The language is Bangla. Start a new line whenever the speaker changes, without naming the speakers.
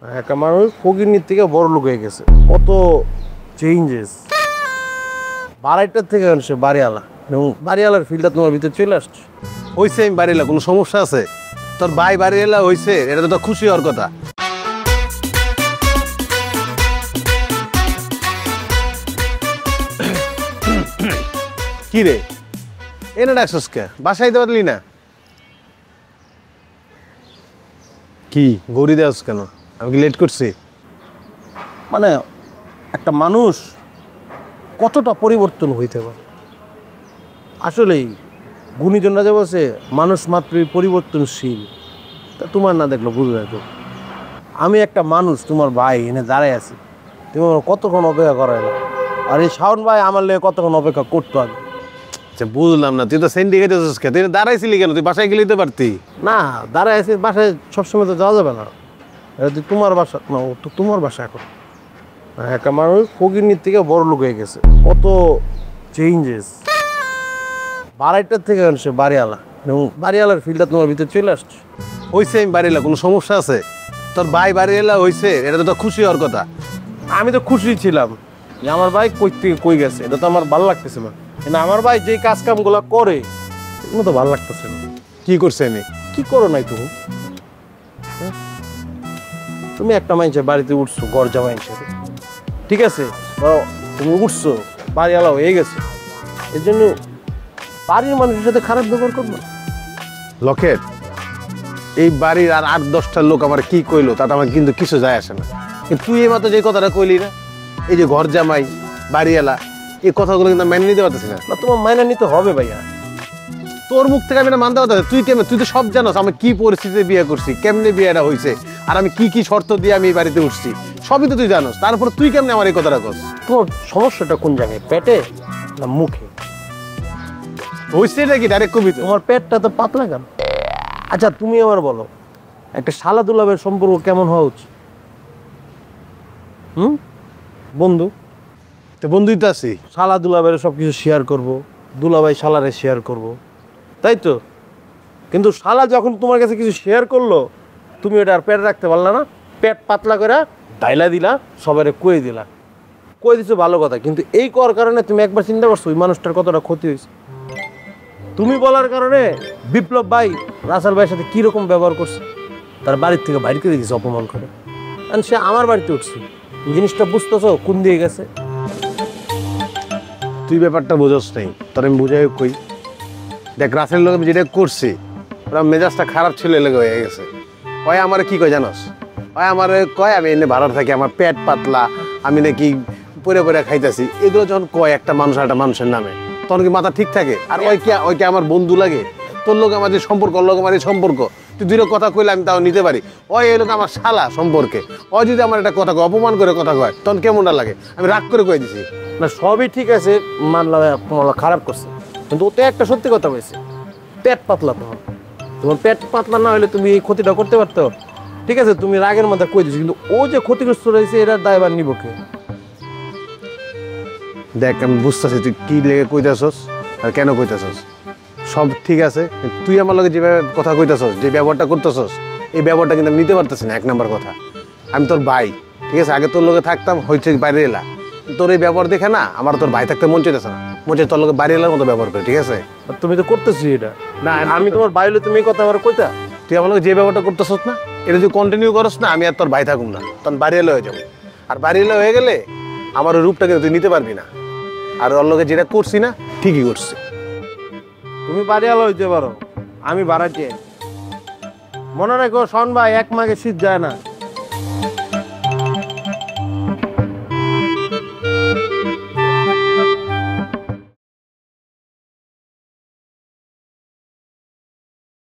একটা মানুষ ফকিরনির থেকে বড় লোক হয়ে গেছে, কত চেঞ্জেস। বাড়াইটার থেকে সে বাড়িওয়ালা, এবং বাড়িওয়ালার ফিল্ডটা তোমার ভিতরে চলে আসছে।
হয়েছে আমি বাড়ি এলাম, কোনো সমস্যা আছে? তোর ভাই বাড়ি এলা হয়েছে, এটা তো তোর খুশি হওয়ার কথা। কি রে এনে ডাকছস কে? বাসায় দিতে পারলি না? কি গড়ি দেওয়াস কেন? আমি কি লেট করছি?
মানে একটা মানুষ কতটা পরিবর্তন হইতে পারে আসলেই। গুণীজনরা যে বলছে মানুষ মাত্রই পরিবর্তনশীল, তা তোমার না দেখলো বুঝে যাবে। আমি একটা মানুষ, তোমার ভাই এনে দাঁড়ায় আছি, তুমি আমার কতক্ষণ অপেক্ষা করাই না। আর এই শাওন ভাই আমার লেগে কতক্ষণ অপেক্ষা করতো আগে।
আচ্ছা বুঝলাম না, তুই তো সিন্ডিকেট আছিস কে? তুই দাঁড়াইছিলি কেন? তুই বাসায় গেলে দিতে পারতি
না। দাঁড়ায় আছি, বাসায় সবসময় তো যাওয়া যাবে না। এটা তুই তোমার বাসা না, ও তো তোমার বাসা। এখন একটা মানুষ ফকিরনির থেকে বড় লোক হয়ে গেছে, কত চেঞ্জেস। বাড়াইটার থেকে সে বাড়িওয়ালা, এবং বাড়িওয়ালার ফিল্ডটা তোমার ভিতরে চলে আসছে।
হয়েছে আমি বাড়ি এলাম, কোনো সমস্যা আছে? তোর ভাই বাড়ি এলা হয়েছে, এটা তো তোর খুশি হওয়ার কথা।
আমি তো খুশি ছিলাম যে আমার ভাই কই থেকে কই গেছে, এটা তো আমার ভালো লাগতেছে না। কিন্তু আমার ভাই যে কাজ কামগুলো করে এগুলো তো ভালো লাগতেছে না।
কি করছে আমি?
কি করো নাই তুমি? হ্যাঁ? তুমি একটা মানুষের বাড়িতে উঠছো, ঘর জামাই হিসেবে, ঠিক আছে, ধরো তুমি উঠছো, বাড়িওয়ালা হয়ে গেছে, এর জন্য বাড়ির মানুষের সাথে খারাপ ব্যবহার করবো?
লকেট, এই বাড়ির আর ৮-১০টা লোক আমার কি কইলো তাতে আমার কিন্তু কিছু যায় আসে না। কিন্তু তুই এই মাত্র যে কথাটা কইলি না, এই যে ঘর জামাই বাড়িওয়ালা, এই কথাগুলো কিন্তু মেনে নিতে পারতেছি না।
না, তোমার মাইনা নিতে হবে ভাইয়া।
তোর মুখ থেকে আমি না মানতে পারতেছি। তুই কেমন? তুই তো সব জানোস আমি কি পরিস্থিতিতে বিয়ে করছি, কেমনে বিয়েটা হয়েছে, আর আমি কি কি শর্ত দিয়ে আমি এই বাড়িতে উঠছি, সবই তো তুই জানোস। তারপর তুই কেমনে আমার এই কথাটা কস?
তোমার সমস্যাটা কোন জায়গায়, পেটে না মুখে?
হয়েছে এটা কি ডাইরেক্ট কবি?
তোমার পেটটা তো পাতলা কেন? আচ্ছা তুমি আমার বলো, একটা শালা দুলাবের সম্পর্ক কেমন হওয়া উচিত? বন্ধু।
তো বন্ধুই তো আছি।
শালা দুলাবের সব কিছু শেয়ার করবো, দুলাভাই শালারে শেয়ার করবো, তাই তো? কিন্তু শালা যখন তোমার কাছে কিছু শেয়ার করলো, তুমি ওটা আর পেট রাখতে পারলা না, পেট পাতলা করে ডাইলা দিলা, সবারে কয়ে দিলা। কয়ে দিছো ভালো কথা, কিন্তু এই করার কারণে তুমি একবার চিন্তা করছো ওই মানুষটার কতটা ক্ষতি হয়েছে? তুমি বলার কারণে বিপ্লব ভাই রাসেল ভাইয়ের সাথে কীরকম ব্যবহার করছে, তার বাড়ির থেকে বাইরে করে দিয়েছে অপমান করে। কারণ সে আমার বাড়িতে উঠছে, জিনিসটা বুঝতেছো কোন দিয়ে গেছে?
তুই ব্যাপারটা বোঝস নাই, তোর আমি বুঝাই কই। দেখ রাসেল লোক আমি যেটা করছি, ওরা মেজাজটা খারাপ ছিল, এলাকা হয়ে গেছে। ওই আমার কি কয় জানোস? ওই আমার কয় আমি এনে ভাড়ার থাকি, আমার পেট পাতলা, আমি নাকি পরে পরে খাইতেছি। এগুলো যখন কয় একটা মানুষ আর একটা মানুষের নামে, তখন কি মাথা ঠিক থাকে? আর ওই কি আমার বন্ধু লাগে? তোর লোক আমার যে সম্পর্ক, ওর লোক আমার এই সম্পর্ক, তুই দুটো কথা কইলে আমি তাও নিতে পারি। ওই এই লোক আমার শালা সম্পর্কে, ও যদি আমার একটা কথা কয়, অপমান করে কথা কয়, তখন কেমনটা লাগে? আমি রাগ করে কয়ে দিছি।
না সবই ঠিক আছে, মানলাম তোমার খারাপ করছে, কিন্তু ওতে একটা সত্যি কথা বলছে, পেট পাতলা। তোমার পেট পাতলা না হলে তুমি এই ক্ষতিটা করতে পারতো? ঠিক আছে তুমি রাগের মধ্যে কই দিচ্ছি, কিন্তু ও যে ক্ষতিগ্রস্ত রয়েছে এটার দায়ভার নিব কে?
দেখ আমি বুঝতেছি তুই কি লেগে কইতাছস আর কেন কইতাছস, সব ঠিক আছে। তুই আমার লগে যেভাবে কথা কইতাছস, যে ব্যবহারটা করতেছস, এই ব্যবহারটা কিন্তু আমি নিতে পারতেছি না। ১ নাম্বার কথা, আমি তোর ভাই, ঠিক আছে, আগে তোর লগে থাকতাম, হয়েছে বাইরে এলা, তোর এই ব্যবহার দেখে না আমার তোর ভাই থাকতে মন চাইতেছে না, মন চাই তোর লগে বাইরে এলার মতো ব্যবহার করে, ঠিক আছে?
তুমি তো করতেছি এটা না, আমি তোমার ভাই হলে তুমি এই কথা আমার কইতা?
তুই আমার লগে যে ব্যবহারটা করতেছস না, এটা যদি কন্টিনিউ করস না, আমি আর তোর ভাই থাকুম না, তখন বাইরে এলে হয়ে যাবো। আর বাইরে এলে হয়ে গেলে আমার ওই রূপটাকে তুই নিতে পারবি না। আর ওর লগে যেটা করছি না, ঠিকই করছি।
তুমি বাড়িওয়ালা হইতে পারো, আমি ভাড়াটিয়া। মনে রাখো শোন ভাই, ১ মাঘে শীত যায় না।